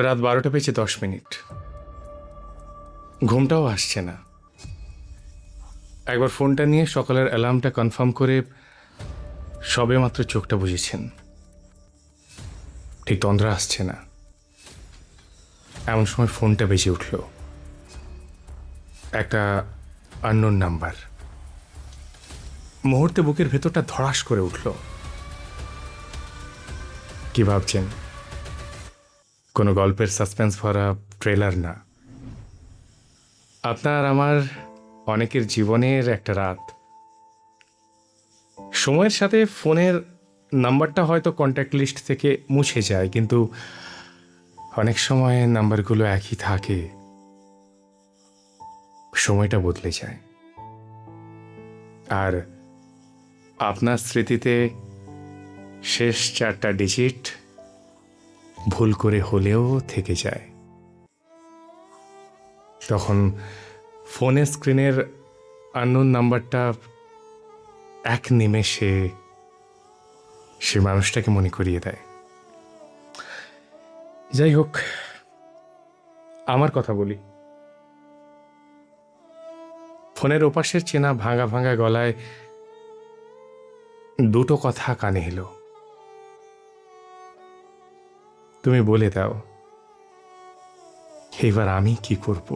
রাত 12:10 ঘুমটাও আসছে না। একবার ফোনটা নিয়ে সকালের অ্যালার্মটা কনফার্ম করে সবে মাত্র চোখটা বুঝেছেন, ঠিক তন্দ্রা আসছে না। এমন সময় ফোনটা বেজে উঠল। একটা আননোন নাম্বার। মুহূর্তে বুকের ভেতরটা ধড়াস করে উঠল। কি ভাবছেন? কোনো গল্পের সাসপেন্স ভরা ট্রেলার না, আপনার আমার অনেকের জীবনের একটা রাত। সময়ের সাথে ফোনের নাম্বারটা হয়তো কন্ট্যাক্ট লিস্ট থেকে মুছে যায়, কিন্তু অনেক সময় নাম্বারগুলো একই থাকে, সময়টা বদলে যায়। আর আপনার স্মৃতিতে শেষ 4টা ডিজিট ভুল করে হলেও থেকে যায়। তখন ফোনের স্ক্রিনের আননোন নাম্বারটা এক নিমেষে সে মানুষটাকে মনে করিয়ে দেয়। যাই হোক, আমার কথা বলি। ফোনের ওপাশের চেনা ভাঙা ভাঙা গলায় দুটো কথা কানে এলো। তুমি বলে দাও, এবার আমি কি করব?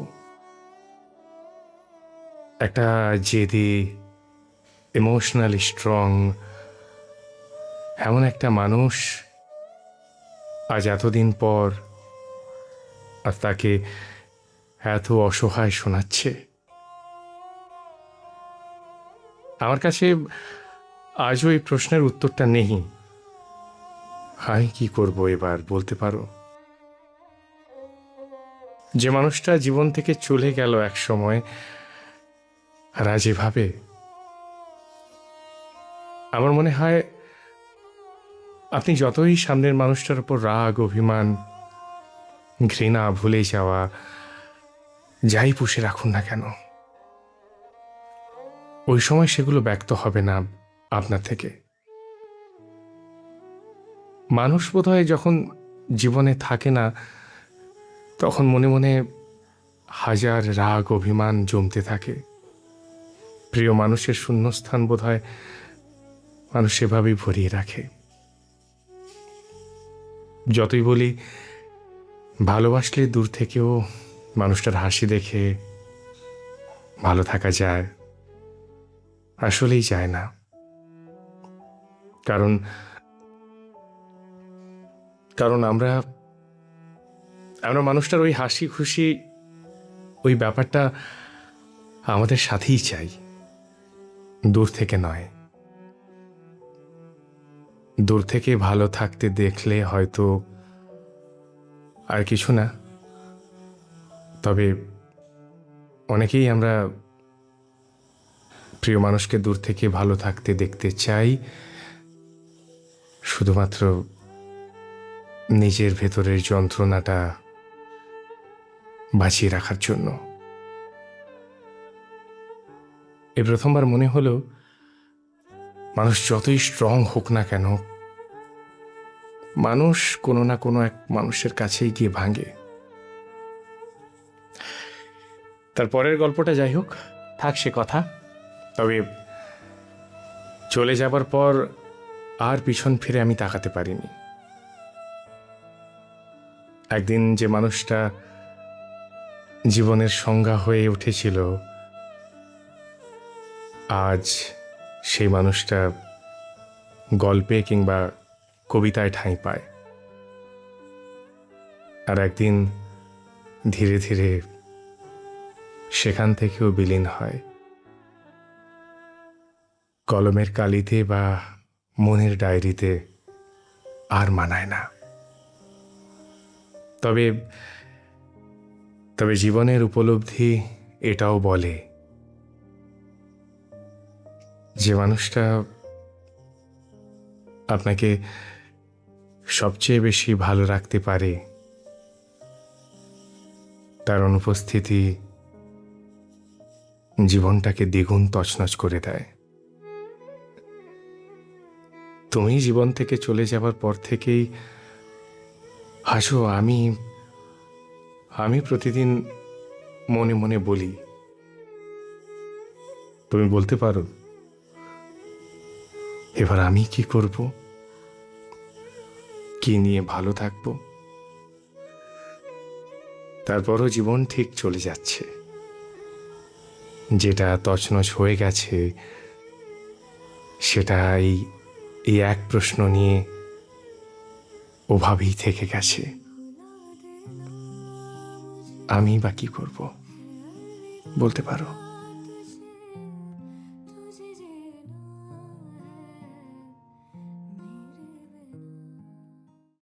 একটা জেদি, ইমোশনালি স্ট্রং এমন একটা মানুষ আজ এতদিন পর আর তাকে এত অসহায় শোনাচ্ছে। আমার কাছে আজও এই প্রশ্নের উত্তরটা নেই। আমি কি করব এবার, বলতে পারো? যে মানুষটা জীবন থেকে চলে গেল এক সময়, আর আজ এভাবে, আমার মনে হয় আপনি যতই সামনের মানুষটার উপর রাগ, অভিমান, ঘৃণা, ভুলে যাওয়া যাই পুষে রাখুন না কেন, ওই সময় সেগুলো ব্যক্ত হবে না আপনার থেকে। মানুষ বোধহয় যখন জীবনে থাকে না, তখন মনে মনে হাজার রাগ, অভিমান জমতে থাকে। প্রিয় মানুষের শূন্যস্থান বোধহয় মানুষ সেভাবেই ভরিয়ে রাখে। যতই বলি ভালোবাসলে দূর থেকেও মানুষটার হাসি দেখে ভালো থাকা যায়, আসলেই যায় না। কারণ কারণ আমরা মানুষটার ওই হাসি খুশি, ওই ব্যাপারটা আমাদের সাথেই চাই, দূর থেকে নয়। দূর থেকে ভালো থাকতে দেখলে হয়তো আর কিছু না, তবে অনেকেই আমরা প্রিয় মানুষকে দূর থেকে ভালো থাকতে দেখতে চাই শুধুমাত্র নিজের ভেতরের যন্ত্রণাটা বাঁচিয়ে রাখার জন্য। এই প্রথমবার মনে হলো, মানুষ যতই স্ট্রং হোক না কেন, মানুষ কোনো না কোনো এক মানুষের কাছেই গিয়ে ভাঙে। তারপরের গল্পটা যাই হোক, থাক সে কথা। তবে চলে যাবার পর আর পিছন ফিরে আমি তাকাতে পারিনি। একদিন যে মানুষটা জীবনের সংজ্ঞা হয়ে উঠেছিল, আজ সেই মানুষটা গল্পে কিংবা কবিতায় ঠাঁই পায়। আর একদিন ধীরে ধীরে সেখান থেকেও বিলীন হয়। কলমের কালিতে বা মনের ডায়েরিতে আর মানায় না। তবে তবে জীবনের উপলব্ধি এটাও বলে, যে মানুষটা আপনাকে সবচেয়ে বেশি ভালো রাখতে পারে, তার অনুপস্থিতি জীবনটাকে দ্বিগুণ তছনছ করে দেয়। তুমি জীবন থেকে চলে যাবার পর থেকেই আজও আমি আমি প্রতিদিন মনে মনে বলি, তুমি বলতে পারো এবার আমি কি করব, কি নিয়ে ভালো থাকব? তারপরও জীবন ঠিক চলে যাচ্ছে। যেটা তছনছ হয়ে গেছে সেটা এই এক প্রশ্ন নিয়ে ওভাবেই থেকে গেছে। আমি বা কি করব, বলতে পারো?